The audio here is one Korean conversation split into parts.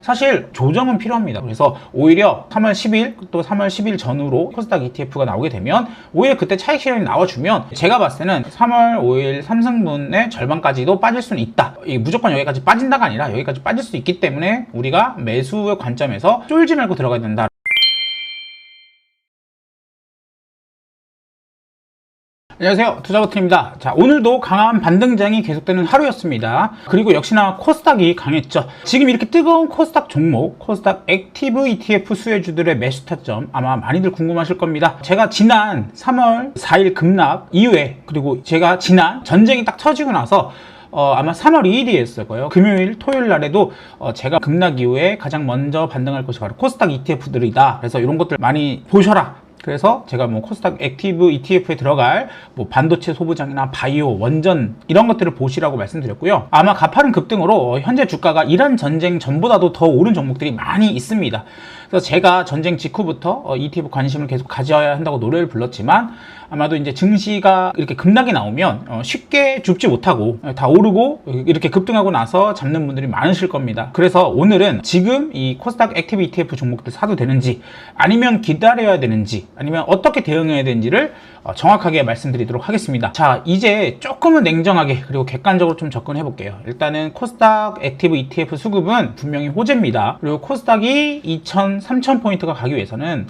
사실 조정은 필요합니다. 그래서 오히려 3월 10일 또 3월 10일 전후로 코스닥 ETF가 나오게 되면 오히려 그때 차익 실현이 나와주면 제가 봤을 때는 3월 5일 3승분의 절반까지도 빠질 수는 있다. 무조건 여기까지 빠진다가 아니라 여기까지 빠질 수 있기 때문에 우리가 매수의 관점에서 쫄지 말고 들어가야 된다. 안녕하세요, 투자버튼입니다. 자, 오늘도 강한 반등장이 계속되는 하루였습니다. 그리고 역시나 코스닥이 강했죠. 지금 이렇게 뜨거운 코스닥 종목, 코스닥 액티브 ETF 수혜주들의 매수 타점 아마 많이들 궁금하실 겁니다. 제가 지난 3월 4일 급락 이후에, 그리고 제가 지난 전쟁이 딱 터지고 나서 아마 3월 2일이었을 거예요. 금요일, 토요일 날에도 제가 급락 이후에 가장 먼저 반등할 것이 바로 코스닥 ETF들이다. 그래서 이런 것들 많이 보셔라. 그래서 제가 뭐 코스닥 액티브 ETF에 들어갈 뭐 반도체 소부장이나 바이오, 원전 이런 것들을 보시라고 말씀드렸고요. 아마 가파른 급등으로 현재 주가가 이란 전쟁 전보다도 더 오른 종목들이 많이 있습니다. 그래서 제가 전쟁 직후부터 ETF 관심을 계속 가져야 한다고 노래를 불렀지만 아마도 이제 증시가 이렇게 급락이 나오면 쉽게 줍지 못하고 다 오르고 이렇게 급등하고 나서 잡는 분들이 많으실 겁니다. 그래서 오늘은 지금 이 코스닥 액티브 ETF 종목들 사도 되는지, 아니면 기다려야 되는지, 아니면 어떻게 대응해야 되는지를 정확하게 말씀드리도록 하겠습니다. 자, 이제 조금은 냉정하게 그리고 객관적으로 좀 접근해 볼게요. 일단은 코스닥 액티브 ETF 수급은 분명히 호재입니다. 그리고 코스닥이 2,000, 3,000포인트가 가기 위해서는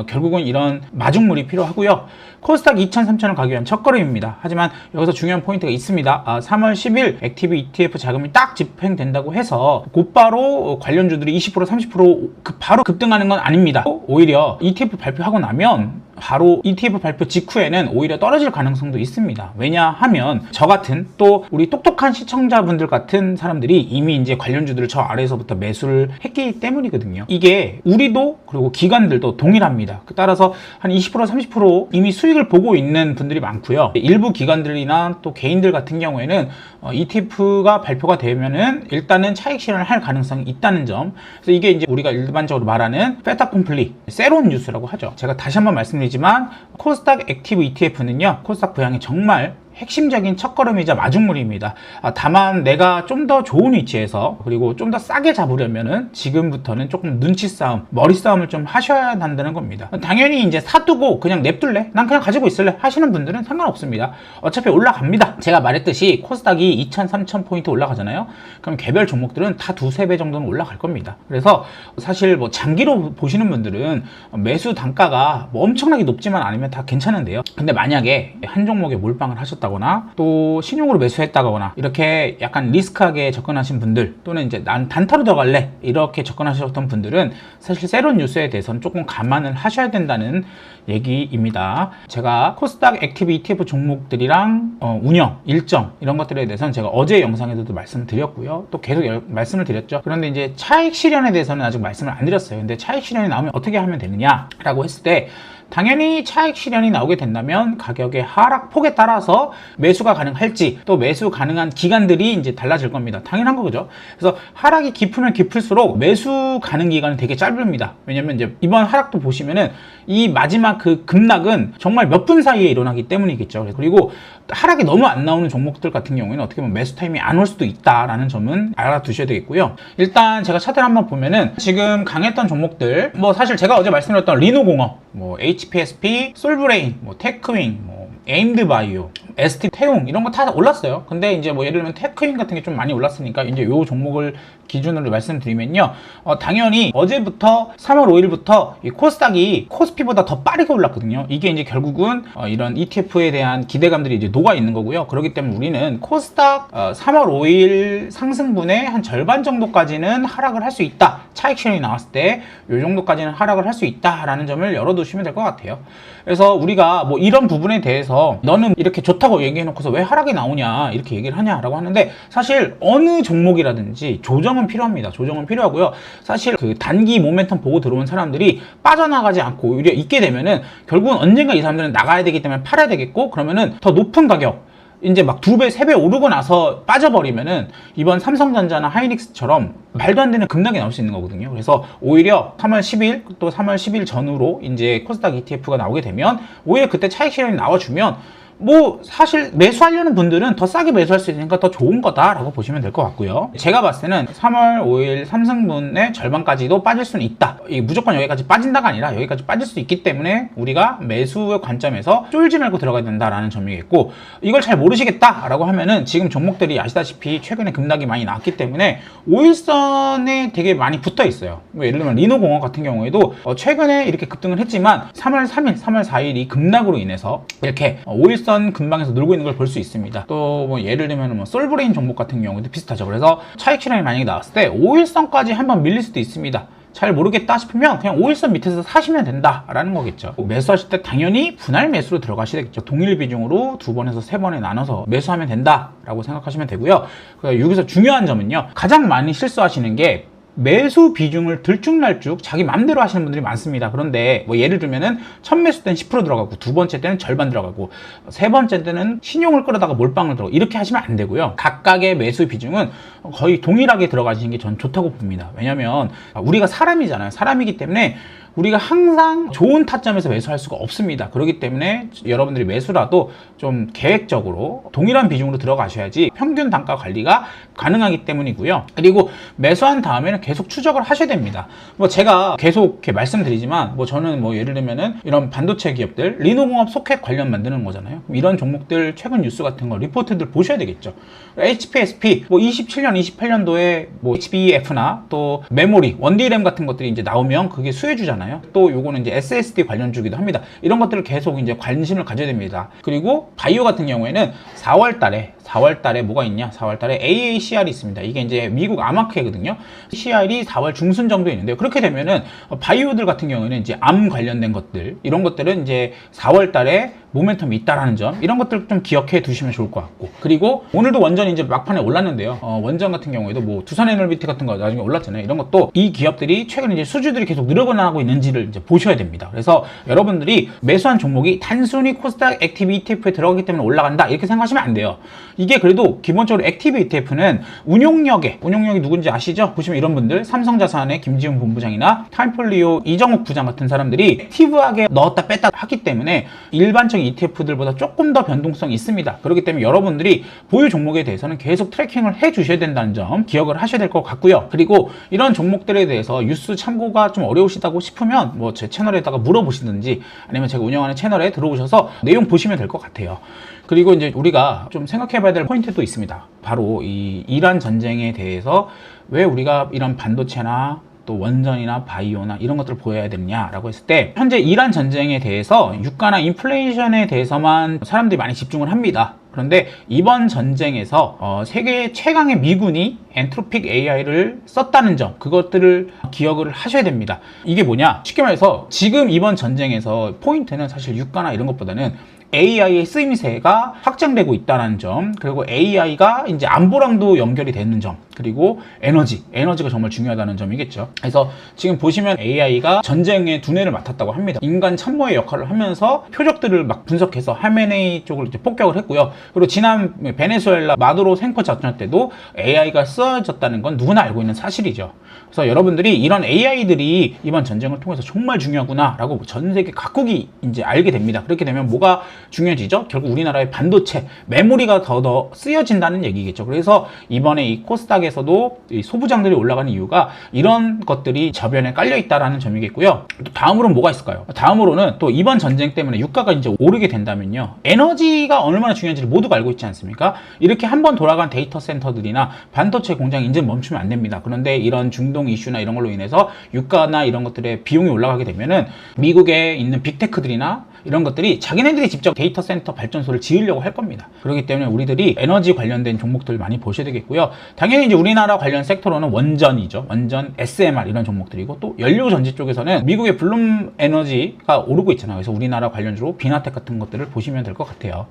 결국은 이런 마중물이 필요하고요. 코스닥 2,000, 3,000을 가기 위한 첫걸음입니다. 하지만 여기서 중요한 포인트가 있습니다. 3월 10일 액티브 ETF 자금이 딱 집행된다고 해서 곧바로 관련주들이 20%, 30% 바로 급등하는 건 아닙니다. 오히려 ETF 발표하고 나면 바로 ETF 발표 직후에는 오히려 떨어질 가능성도 있습니다. 왜냐하면 저 같은, 또 우리 똑똑한 시청자분들 같은 사람들이 이미 이제 관련주들을 저 아래에서부터 매수를 했기 때문이거든요. 이게 우리도 그리고 기관들도 동일합니다. 따라서 한 20%, 30% 이미 수익을 보고 있는 분들이 많고요. 일부 기관들이나 또 개인들 같은 경우에는 ETF가 발표가 되면은 일단은 차익 실현을 할 가능성이 있다는 점. 그래서 이게 이제 우리가 일반적으로 말하는 페타 콤플리, 세론 뉴스라고 하죠. 제가 다시 한번 말씀드리지만 코스닥 액티브 ETF는요, 코스닥 부양이 정말 핵심적인 첫걸음이자 마중물입니다. 다만 내가 좀 더 좋은 위치에서 그리고 좀 더 싸게 잡으려면은 지금부터는 조금 눈치 싸움, 머리 싸움을 좀 하셔야 한다는 겁니다. 당연히 이제 사두고 그냥 냅둘래? 난 그냥 가지고 있을래? 하시는 분들은 상관없습니다. 어차피 올라갑니다. 제가 말했듯이 코스닥이 2,000, 3,000포인트 올라가잖아요. 그럼 개별 종목들은 다 두세 배 정도는 올라갈 겁니다. 그래서 사실 뭐 장기로 보시는 분들은 매수 단가가 뭐 엄청나게 높지만 않으면 다 괜찮은데요. 근데 만약에 한 종목에 몰빵을 하셨다거나 또 신용으로 매수했다거나 이렇게 약간 리스크하게 접근하신 분들, 또는 이제 난 단타로 들어갈래 이렇게 접근하셨던 분들은 사실 세론 뉴스에 대해서는 조금 감안을 하셔야 된다는 얘기입니다. 제가 코스닥 액티브 ETF 종목들이랑 운영, 일정 이런 것들에 대해서는 제가 어제 영상에서도 말씀드렸고요. 또 계속 말씀을 드렸죠. 그런데 이제 차익 실현에 대해서는 아직 말씀을 안 드렸어요. 근데 차익 실현이 나오면 어떻게 하면 되느냐라고 했을 때, 당연히 차익 실현이 나오게 된다면 가격의 하락폭에 따라서 매수가 가능할지, 또 매수 가능한 기간들이 이제 달라질 겁니다. 당연한 거죠. 그래서 하락이 깊으면 깊을수록 매수 가능 기간은 되게 짧습니다. 왜냐면 이제 이번 하락도 보시면은 이 마지막 그 급락은 정말 몇 분 사이에 일어나기 때문이겠죠. 그리고 하락이 너무 안 나오는 종목들 같은 경우에는 어떻게 보면 매수 타임이 안 올 수도 있다라는 점은 알아두셔야 되겠고요. 일단 제가 차트를 한번 보면은 지금 강했던 종목들, 뭐 사실 제가 어제 말씀드렸던 리노공업, 뭐 HPSP, 솔브레인, 뭐 테크윙, 뭐 에임드바이오, ST 태웅 이런 거 다 올랐어요. 근데 이제 뭐 예를 들면 테크윙 같은 게 좀 많이 올랐으니까 이제 요 종목을 기준으로 말씀드리면요, 당연히 어제부터 3월 5일부터 이 코스닥이 코스피보다 더 빠르게 올랐거든요. 이게 이제 결국은 이런 ETF에 대한 기대감들이 이제 녹아 있는 거고요. 그렇기 때문에 우리는 코스닥 3월 5일 상승분의 한 절반 정도까지는 하락을 할 수 있다. 차익 실현이 나왔을 때 요 정도까지는 하락을 할 수 있다라는 점을 열어두시면 될 것 같아요. 그래서 우리가 뭐 이런 부분에 대해서 너는 이렇게 좋다고 얘기해놓고서 왜 하락이 나오냐 이렇게 얘기를 하냐라고 하는데, 사실 어느 종목이라든지 조정은 필요합니다. 조정은 필요하고요. 사실 그 단기 모멘텀 보고 들어온 사람들이 빠져나가지 않고 오히려 있게 되면은 결국은 언젠가 이 사람들은 나가야 되기 때문에 팔아야 되겠고, 그러면은 더 높은 가격, 이제 막 2배, 3배 오르고 나서 빠져버리면은 이번 삼성전자나 하이닉스처럼 말도 안 되는 급락이 나올 수 있는 거거든요. 그래서 오히려 3월 10일 또 3월 10일 전후로 이제 코스닥 ETF가 나오게 되면 오히려 그때 차익 실현이 나와주면 뭐 사실 매수하려는 분들은 더 싸게 매수할 수 있으니까 더 좋은 거다라고 보시면 될 것 같고요. 제가 봤을 때는 3월 5일 3승분의 절반까지도 빠질 수는 있다. 이게 무조건 여기까지 빠진다가 아니라 여기까지 빠질 수 있기 때문에 우리가 매수의 관점에서 쫄지 말고 들어가야 된다라는 점이겠고, 이걸 잘 모르시겠다라고 하면은 지금 종목들이 아시다시피 최근에 급락이 많이 났기 때문에 5일선에 되게 많이 붙어 있어요. 뭐 예를 들면 리노공업 같은 경우에도 최근에 이렇게 급등을 했지만 3월 3일, 3월 4일이 급락으로 인해서 이렇게 5일선 근방에서 놀고 있는 걸 볼 수 있습니다. 또 뭐 예를 들면 뭐 솔브레인 종목 같은 경우도 비슷하죠. 그래서 차익 실현이 만약에 나왔을 때 5일선까지 한번 밀릴 수도 있습니다. 잘 모르겠다 싶으면 그냥 5일선 밑에서 사시면 된다라는 거겠죠. 매수하실 때 당연히 분할 매수로 들어가셔야 되겠죠. 동일 비중으로 2번에서 3번에 나눠서 매수하면 된다라고 생각하시면 되고요. 여기서 중요한 점은요, 가장 많이 실수하시는 게 매수 비중을 들쭉날쭉 자기 맘대로 하시는 분들이 많습니다. 그런데 뭐 예를 들면은 첫 매수 때는 10% 들어가고, 두 번째 때는 절반 들어가고, 세 번째 때는 신용을 끌어다가 몰빵을 들어가고, 이렇게 하시면 안 되고요. 각각의 매수 비중은 거의 동일하게 들어가시는 게 전 좋다고 봅니다. 왜냐면 우리가 사람이잖아요. 사람이기 때문에 우리가 항상 좋은 타점에서 매수할 수가 없습니다. 그렇기 때문에 여러분들이 매수라도 좀 계획적으로 동일한 비중으로 들어가셔야지 평균 단가 관리가 가능하기 때문이고요. 그리고 매수한 다음에는 계속 추적을 하셔야 됩니다. 뭐 제가 계속 이렇게 말씀드리지만 뭐 저는 뭐 예를 들면은 이런 반도체 기업들, 리노공업 소켓 관련 만드는 거잖아요. 이런 종목들 최근 뉴스 같은 거 리포트들 보셔야 되겠죠. HPSP 뭐 27년, 28년도에 뭐 HBF나 또 메모리, 원DRAM 같은 것들이 이제 나오면 그게 수혜주잖아요. 또 요거는 이제 SSD 관련주기도 합니다. 이런 것들을 계속 이제 관심을 가져야 됩니다. 그리고 바이오 같은 경우에는 4월 달에 뭐가 있냐? 4월 달에 AACR이 있습니다. 이게 이제 미국 암마크거든요. CR이 4월 중순 정도에 있는데요. 그렇게 되면은 바이오들 같은 경우에는 이제 암 관련된 것들, 이런 것들은 이제 4월 달에 모멘텀이 있다라는 점, 이런 것들 좀 기억해 두시면 좋을 것 같고, 그리고 오늘도 원전이 이제 막판에 올랐는데요. 원전 같은 경우에도 뭐 두산에너비티 같은 거 나중에 올랐잖아요. 이런 것도 이 기업들이 최근에 이제 수주들이 계속 늘어나고 있는지를 이제 보셔야 됩니다. 그래서 여러분들이 매수한 종목이 단순히 코스닥 액티브 ETF에 들어가기 때문에 올라간다 이렇게 생각하시면 안 돼요. 이게 그래도 기본적으로 액티브 ETF는 운용력이 누군지 아시죠? 보시면 이런 분들, 삼성자산의 김지훈 본부장이나 타임폴리오 이정욱 부장 같은 사람들이 액티브하게 넣었다 뺐다 하기 때문에 일반적인 ETF들보다 조금 더 변동성이 있습니다. 그렇기 때문에 여러분들이 보유 종목에 대해서는 계속 트래킹을 해 주셔야 된다는 점 기억을 하셔야 될 것 같고요. 그리고 이런 종목들에 대해서 뉴스 참고가 좀 어려우시다고 싶으면 뭐 제 채널에다가 물어보시든지 아니면 제가 운영하는 채널에 들어오셔서 내용 보시면 될 것 같아요. 그리고 이제 우리가 좀 생각해 봐야 될 포인트도 있습니다. 바로 이 이란 전쟁에 대해서 왜 우리가 이런 반도체나 또 원전이나 바이오나 이런 것들을 보여야 되느냐라고 했을 때, 현재 이란 전쟁에 대해서 유가나 인플레이션에 대해서만 사람들이 많이 집중을 합니다. 그런데 이번 전쟁에서 세계 최강의 미군이 엔트로픽 AI를 썼다는 점, 그것들을 기억을 하셔야 됩니다. 이게 뭐냐? 쉽게 말해서 지금 이번 전쟁에서 포인트는 사실 유가나 이런 것보다는 AI의 쓰임새가 확장되고 있다는 점, 그리고 AI가 이제 안보랑도 연결이 되는 점, 그리고 에너지가 정말 중요하다는 점이겠죠. 그래서 지금 보시면 AI가 전쟁의 두뇌를 맡았다고 합니다. 인간 참모의 역할을 하면서 표적들을 막 분석해서 하메네이 쪽을 이제 폭격을 했고요. 그리고 지난 베네수엘라 마두로 생포 작전 때도 AI가 쓰여졌다는 건 누구나 알고 있는 사실이죠. 그래서 여러분들이 이런 AI들이 이번 전쟁을 통해서 정말 중요하구나라고 전 세계 각국이 이제 알게 됩니다. 그렇게 되면 뭐가 중요해지죠? 결국 우리나라의 반도체, 메모리가 더 쓰여진다는 얘기겠죠. 그래서 이번에 이 코스닥에서도 이 소부장들이 올라가는 이유가 이런 것들이 저변에 깔려 있다라는 점이겠고요. 또 다음으로는 뭐가 있을까요? 다음으로는 또 이번 전쟁 때문에 유가가 이제 오르게 된다면요, 에너지가 얼마나 중요한지를 모두가 알고 있지 않습니까? 이렇게 한번 돌아간 데이터 센터들이나 반도체 공장이 이제 멈추면 안 됩니다. 그런데 이런 중동 이슈나 이런 걸로 인해서 유가나 이런 것들의 비용이 올라가게 되면은 미국에 있는 빅테크들이나 이런 것들이 자기네들이 직접 데이터 센터 발전소를 지으려고 할 겁니다. 그렇기 때문에 우리들이 에너지 관련된 종목들 많이 보셔야 되겠고요. 당연히 이제 우리나라 관련 섹터로는 원전이죠. 원전, SMR 이런 종목들이고, 또 연료 전지 쪽에서는 미국의 블룸 에너지가 오르고 있잖아요. 그래서 우리나라 관련주로 비나텍 같은 것들을 보시면 될 것 같아요.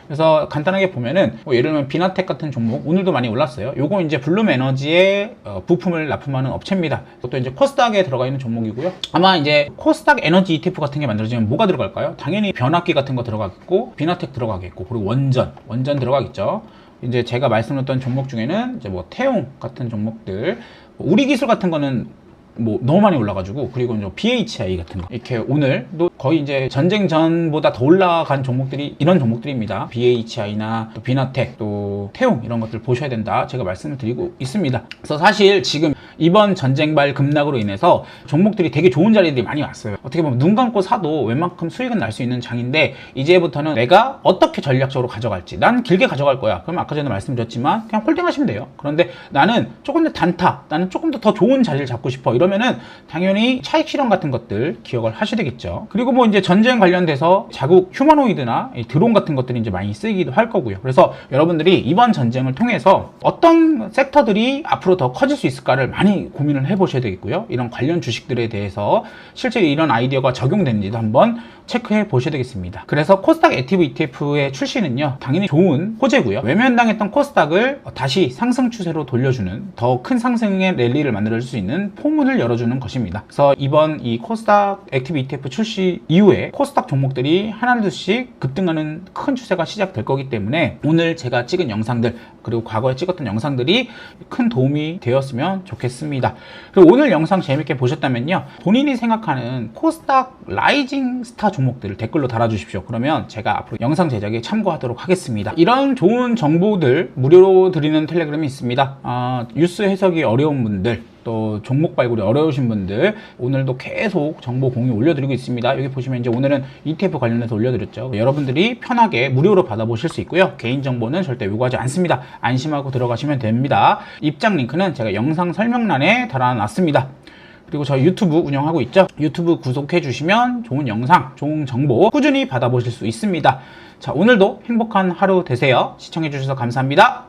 그래서 간단하게 보면은 뭐 예를 들면 비나텍 같은 종목 오늘도 많이 올랐어요. 요거 이제 블룸 에너지의 부품을 납품하는 업체입니다. 또 이제 코스닥에 들어가 있는 종목이고요. 아마 이제 코스닥 에너지 ETF 같은 게 만들어지면 뭐가 들어갈까요? 당연히 변압기 같은 거 들어가겠고, 비나텍 들어가겠고, 그리고 원전 들어가겠죠. 이제 제가 말씀드렸던 종목 중에는 이제 뭐 태용 같은 종목들, 우리 기술 같은 거는 뭐 너무 많이 올라가지고, 그리고 이제 BHI 같은 거 이렇게 오늘도 거의 이제 전쟁 전보다 더 올라간 종목들이 이런 종목들입니다. BHI나 또 비나텍, 또 태웅 이런 것들 보셔야 된다 제가 말씀을 드리고 있습니다. 그래서 사실 지금 이번 전쟁발 급락으로 인해서 종목들이 되게 좋은 자리들이 많이 왔어요. 어떻게 보면 눈 감고 사도 웬만큼 수익은 날 수 있는 장인데, 이제부터는 내가 어떻게 전략적으로 가져갈지. 난 길게 가져갈 거야. 그럼 아까 전에 말씀드렸지만 그냥 홀딩 하시면 돼요. 그런데 나는 조금 더 단타, 나는 조금 더 좋은 자리를 잡고 싶어, 이러면은 당연히 차익 실현 같은 것들 기억을 하셔야 되겠죠. 그리고 뭐 이제 전쟁 관련돼서 자국 휴머노이드나 드론 같은 것들이 이제 많이 쓰이기도 할 거고요. 그래서 여러분들이 이번 전쟁을 통해서 어떤 섹터들이 앞으로 더 커질 수 있을까를 많이 고민을 해보셔야 되겠고요. 이런 관련 주식들에 대해서 실제 이런 아이디어가 적용되는지도 한번 체크해 보셔야 되겠습니다. 그래서 코스닥 액티브 ETF의 출시는요, 당연히 좋은 호재고요. 외면당했던 코스닥을 다시 상승 추세로 돌려주는, 더 큰 상승의 랠리를 만들어줄 수 있는 포문을 열어주는 것입니다. 그래서 이번 이 코스닥 액티브 ETF 출시 이후에 코스닥 종목들이 하나둘씩 급등하는 큰 추세가 시작될 거기 때문에 오늘 제가 찍은 영상들, 그리고 과거에 찍었던 영상들이 큰 도움이 되었으면 좋겠습니다. 그리고 오늘 영상 재밌게 보셨다면요, 본인이 생각하는 코스닥 라이징 스타 종목들을 댓글로 달아주십시오. 그러면 제가 앞으로 영상 제작에 참고하도록 하겠습니다. 이런 좋은 정보들 무료로 드리는 텔레그램이 있습니다. 뉴스 해석이 어려운 분들, 또 종목 발굴이 어려우신 분들, 오늘도 계속 정보 공유 올려드리고 있습니다. 여기 보시면 이제 오늘은 ETF 관련해서 올려드렸죠. 여러분들이 편하게 무료로 받아보실 수 있고요. 개인정보는 절대 요구하지 않습니다. 안심하고 들어가시면 됩니다. 입장 링크는 제가 영상 설명란에 달아놨습니다. 그리고 저희 유튜브 운영하고 있죠. 유튜브 구독해 주시면 좋은 영상, 좋은 정보 꾸준히 받아보실 수 있습니다. 자, 오늘도 행복한 하루 되세요. 시청해 주셔서 감사합니다.